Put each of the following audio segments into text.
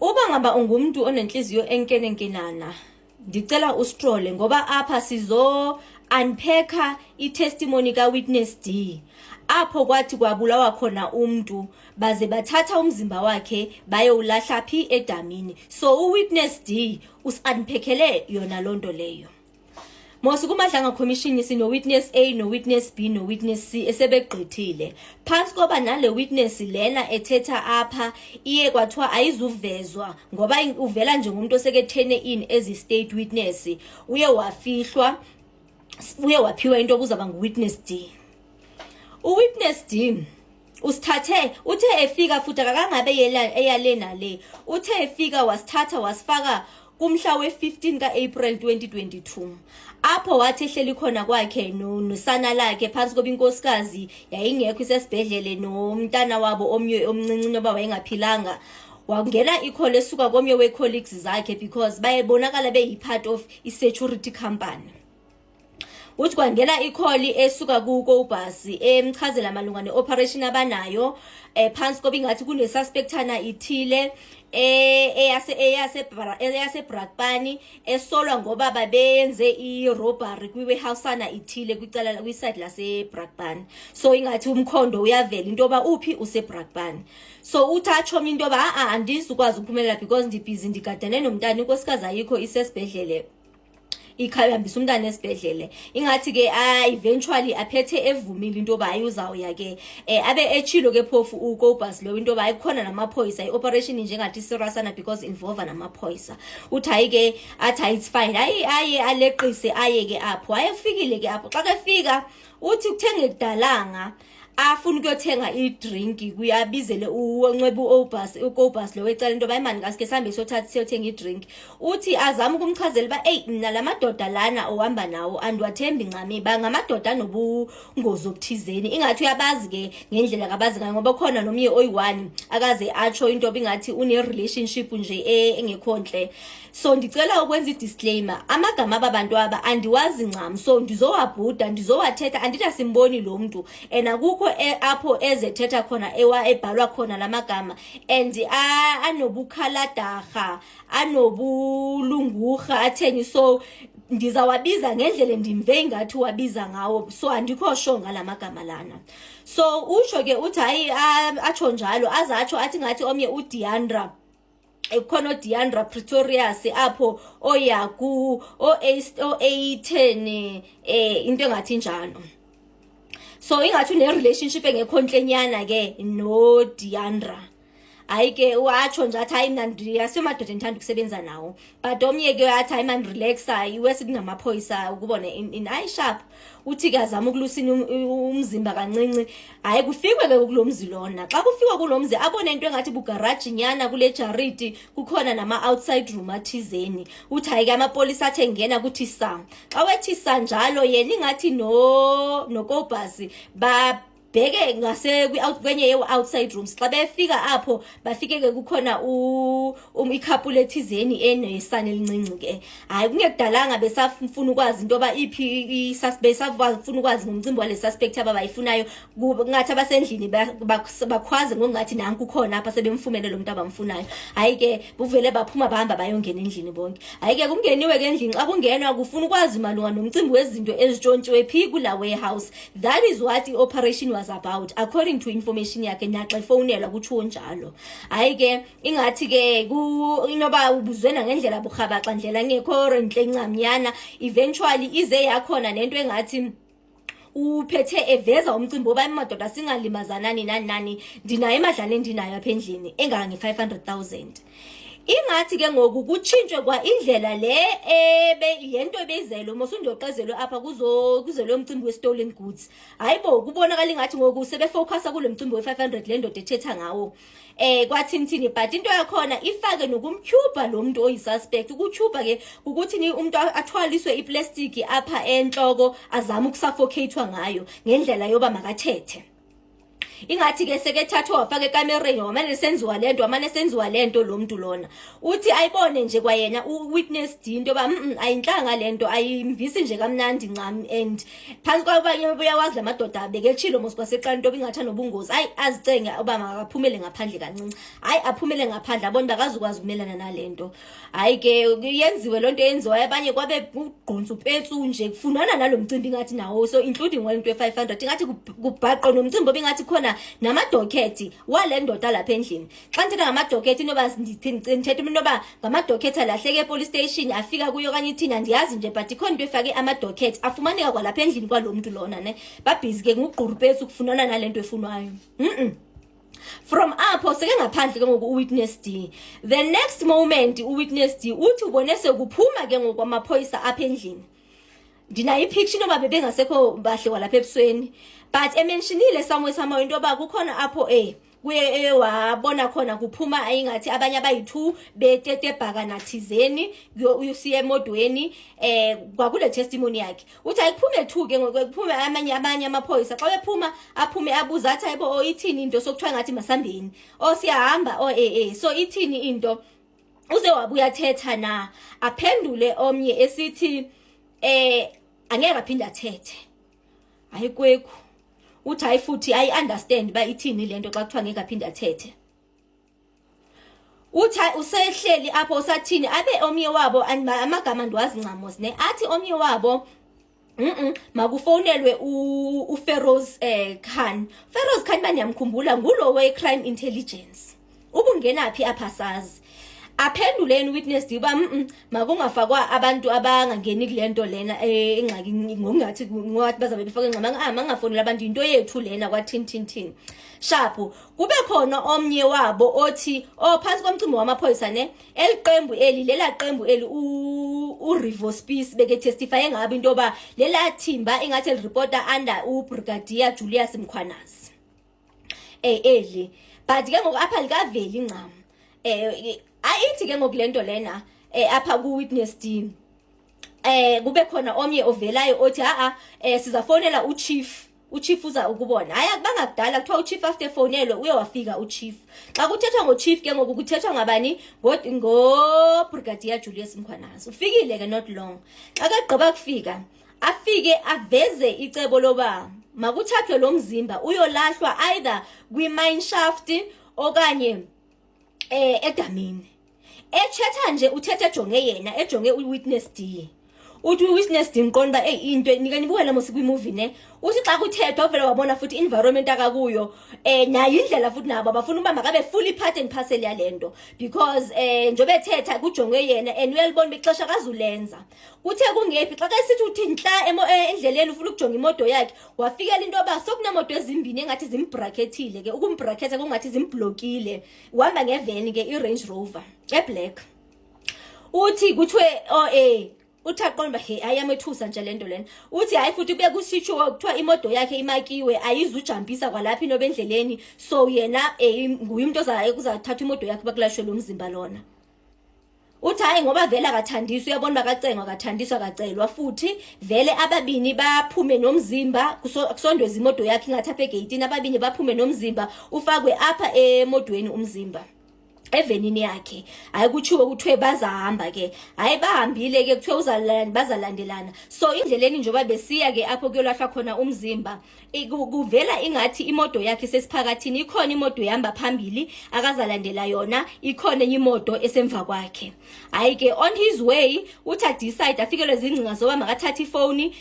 Uba ngaba ungumuntu onenhliziyo enkenenkenana, ndicela ustrole ngoba apha sizo unpacka i-testimony ka-Witness D. Apho kwathi kwabulawa khona umuntu baze bathatha umzimba wakhe bayowulahla phi edamini. So uWitness D usunpackele yona lonto leyo. Mosi kumadlanga commission sino witness A no witness B no witness C esebegqithile. Phansi koba nale witness lena ethetha apha iye kwathiwa ayizuvezwa ngoba uvela nje ngumuntu osekethene in as a state witness, uye wafihlwa, uye waphiwa into okuzaba nguwitness D. Uwitness D usithathe uthe efika futhi akangabe eyalena le, uthe efika wasithatha wasifaka kumhla we-15 ka-April 2022. Apho wathi ehleli khona kwakhe nosana lakhe phansi koba inkosikazi yayingekho isesibhedlele nomntana wabo omnye omncinci noba wayengaphilanga. Wangena icall esuka komnye we-colleagues zakhe because bayebonakala beyi-part of i-security company. Uthi kwangena icall esuka kuKobus emchazela malunga ne-operation abanayo phansi koba ingathi kunesuspectana ithile eyase Brakpan esolwa ngoba babenze i-robbery kwi-warehouse ithile kwicala kwiside lase Brakpan. So ingathi umkhondo uyavela into yoba uphi use Brakpan. So uthi atsho into yoba andizukwazi ukuphumelela because ndibhizi ndigadane nomntana, inkosikazi ayikho isesibhedlele ikhayambisa umntana esibhedlele. Ingathi ke eventually aphethe evumile into yoba ayuzawuya ke abe echilo ke phofu uKobus lo into yoba ayikhona namaphoyisa i-operation njengathi seriousana because involve namaphoyisa. Uthi hayi ke athi it's fine, aye aleqise aye ke apho ayefikile ke apho. Xa kefika uthi kuthenge kudalanga afuna ukuyothenga i-drink kuyabizele uNcwebu uKobus lo wecala into bayimani kasike sambe sothatha siyothenga i-drink. Uthi azama ukumchazela ba mina lamadoda lana ohamba nawo andiwathembi ncame bangamadoda nobungozi obuthizeni. Ingathi uyabazi ke ngendlela kabazi ngayo ngoba khona nomnye oyi-1 akaze atsho into bingathi une relationship nje engekho nhle. So ndicela ukwenza i-disclaimer, amagama ababantu aba andiwazi ncam, so ndizowabhuda ndizowathetha anditha simboni lo muntu akukho apho ezethetha khona ebhalwa khona lamagama and anobukhaladaha anobulungurha atheni. So ndizawabiza ngendlela ndimve ingathi wabiza ngawo, so andikho sure ngalamagama lana. So usho ke uthi hayi atsho njalo azatsho athi ngathi omnye uDeandra ekhona Deandra Pretorius apho oyaku o810 into engathi njalo. So ingathi une relationship engekho nhlenyana ke no Deandra. Hayi ke uatsho nje athi hayi mina ndiyasemadoda ngithanda ukusebenza nawo, but omnye ke athi hayi man relaxa iwesi kunamaphoyisa ukubona in eye sharp. Uthi ke azama ukulusina umzimba kancinci. Hayi kufikwe ke kulomzi lona, xa kufikwa kulomzi abone into engathi bugarage nyana kule Jarity kukhona nama outside room athizeni. Uthi hayi ke amapolisa athe ngena kuthi sa, xa wethi sa njalo yena ingathi no Kobus ba bheke ngase kwenye outside rooms. Xa befika apho bafike ke kukhona ikhapule ethizeni enesana elincinci ke. Hayi kungekudalanga besafuna ukwazi into yoba iphi i-suspect, bafuna ukwazi ngomcimbi wale suspect abayifunayo. Ngathi abasendlini bakhwaze ngokungathi nanku khona apha sebemfumene lo muntu abamfunayo. Hayi ke buvele baphuma bahamba bayongena endlini bonke. Hayi ke kungeniwe ke endlini, xa kungenwa kufuna ukwazi malunga nomcimbi wezinto ezitshontshiwe phi kula warehouse. That is what the operation was about according to information yakhe naxa efonelwa kutsho njalo. Hayi ke ingathi ke inoba ubuzwena ngendlela buhabaxa ndlela ngekho renhle ncamnyana, eventually ize yakhona nento engathi uphethe eveza umcimbi oba emadoda singalimazanani nani ndinayo emadlana endinayo apha endlini engange 500,000. Ingathi ke ngoku kutshintshwe kwa indlela le yento ebezelo mosundoqezelwe apha kuzelwe umcimbi we-stolen goods. Hayibo kubonakala ingathi ngoku sebefocusa kulo mcimbi we-500 le ndoda ethetha ngawo kwathini, but into yakhona ifake nokumtyhuba lo muntu oyisuspect. Ukutyhuba ke ukuthi umuntu athwaliswe iplastic apha enhloko azama ukusuffocatewa ngayo ngendlela yoba makathethe. ingathi ke sekethathwa wafaka ekamereni wamane senziwa lento lo muntu lona uthi ayibone nje kwayena uwitness D into ba ayinhlanga lento ayimvisi nje kamnandi ncam and phansi kwabanye uyawazi lamadoda abekechilo mosikwasexana into bingathi nobungozi azicenge uba makaphumele ngaphandle kancinci aphumele ngaphandle abona bakazukwazi ukumelana nalento ke yenziwe lonto yenziwa abanye kwabe ugqonza upetsu nje kufunana nalomcimbi ngathi nawo so including into e500 ngathi kubhaqo nomcimbi obingathi khona namadocket walendoda lapha endlini xa ngithetha ngamadocket inoba ngithetha inoba ngamadocket alahleke epolice station afika kuyo kanye ithina ndiyazi nje but ikhona into efake amadocket afumaneka kwalapha endlini kwalomuntu lona ne babhizi ke ngugqurupetsu kufunana nalento efunwayo from apho seke ngaphandle ke ngoku uwitness D the next moment uwitness D uthi ubone sekuphuma ke ngoku amaphoyisa apha endlini ndina ipicture noba bebengasekho bahle kwalapha ebusweni but ementionile somewhere into ba kukhona apho kuye wabona khona kuphuma ayingathi abanye abayi2 betete bhakana thizeni uyusiye emodweni kwakule testimony yakhe uthi ayiphume 2 ke ngokuphume amanye amaphoyisa xa bephuma aphume abuza athi ayibo ithini into sokuthiwa ngathi masambeni siyahamba so ithini into uze wabuya thetha na aphendule omnye esithi angeke aphinda athethe ayikwekho uthi hayi futhi understand ba ithini lento xa kuthiwa ngeke aphinda athethe uthi usehleli apho usathini abe omnye wabo amagama ndiwazi ncamos ne athi omnye wabo makufonelwe uFeroz Khan bani yamkhumbula ngulo we crime intelligence ubungenaphi apha sazi aphenduleni witness diba makungafakwa abantu abangangeni kulento lena engxaki ngokungathi ngokuthi bazabe befake ingxama mangafonela abantu into yethu lena kwathintintini sharp kube khona omnye wabo othi phansi komcimbi wamaphoyisa ne eliqembu lela qembu uRivo Spies beke testify ngabe into ba lela thimba engathi reporter under uBrigadier Julius Mkhwanazi but ke ngoku apha likaveli incam ayithi ke ngokulento lena apha ku witness D kube khona omnye ovelayo othi sizafonela uchief uza ukubona akubanga kudala kuthiwa uchief after fonelwe uye wafika uchief xa kuthethwa ngochief ke ngoku kuthethwa ngabani ngo Brigadier Julius Mkhwanazi ufikile ke not long xa kagqiba kufika afike aveze icebo loba makuthathwe lo mzimba uyolahlwa either kwi mine shaft okanye edamini echetha nje uthethe ejonge yena ejonge uwitness D uthi uwitness D ngiqonda into nika nibukela mose kwi movie ne uthi xa kuthethwa uvela wabona futhi environment akakuyo nayo indlela futhi nabo abafuna uba makabe fully part and parcel yalento because njobe thetha kujonge yena and uyalibona bexesha kazulenza kuthe kungephi xa kayisithi uthi nhla endleleni ufuna ukujonga imoto yakhe wafikela into ba sokunemoto ezimbini engathi zimbracketile ke ukumbracketha kungathi zimblokile uhamba ngeveni ke iRange Rover eblack uthi kuthiwe uthaqomba ayamethusa nje lento lena uthi hayi futhi kube kusitsho kuthiwa imoto yakhe imakiwe ayizujampisa kwalapha inobendleleni so yena nguye umuntu ozakuthatha imoto yakhe bakulashwe lo mzimba lona uthi hayi ngoba vele akathandiswa uyabona bakacengwa akathandiswa akacelwa futhi vele ababini baphume nomzimba kusondweza imoto yakhe ngathi apha egate ababini baphume nomzimba ufakwe apha emodweni umzimba evenini yakhe hayi kuchiwe kuthiwe bazahamba ke hayi bahambile ke kuthiwe bazalandelana so indleleni njoba besiya ke apho kuyolahla khona umzimba kuvela ingathi imoto yakhe sesiphakathini ikhona imoto ehamba phambili akazalandela yona ikhona enye imoto esemva kwakhe hayi ke on his way uthi decide afikelwe zingcinga zoba makathatha ifoni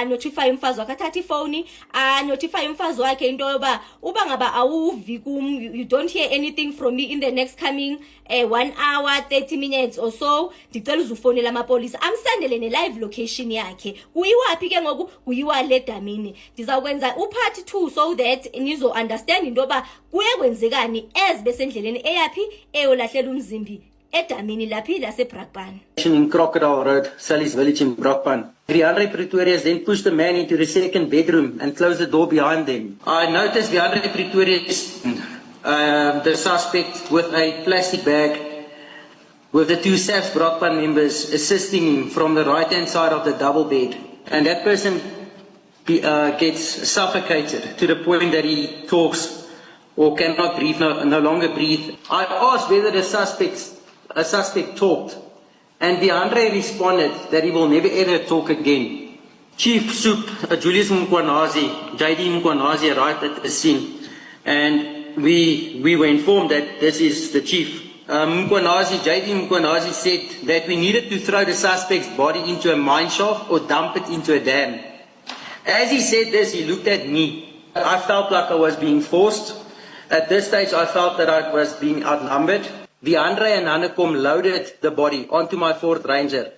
notify umfazi wakhe athatha ifoni notify umfazi wakhe into yoba uba ngaba awuvi kum you don't hear anything from me in the next coming 1 hour 30 minutes or so ndicela uzufonela amapolisa amsendele ne live location yakhe kuyiwapi ke ngoku kuyiwa le damini ndizakwenza upart 2 so that nizo understand into ba kuye kwenzekani ezibesendleleni eyapi eyolahlela umzimbi edamini laphi laseBrakpan in Crocodile Road, Sally's Village in Brakpan. 300 Pretorians then pushed the man into the second bedroom and closed the door behind them. I noticed the 100 Pretorians, the suspect with a plastic bag with the 2 SAFS Brakpan members assisting him from the right hand side of the double bed. And that person gets suffocated to the point that he talks or cannot breathe, no longer breathe. I asked whether a suspect talked, and DeAndre responded that he will never ever talk again. Chief Soup, Julius Mkwanazi, JD Mkwanazi arrived at the scene, and we were informed that this is the chief. JD Mkwanazi said that we needed to throw the suspect's body into a mine shaft or dump it into a dam. As he said this, he looked at me. I felt like I was being forced. At this stage, I felt that I was being outnumbered. DeAndre and Hanekom loaded the body onto my Ford Ranger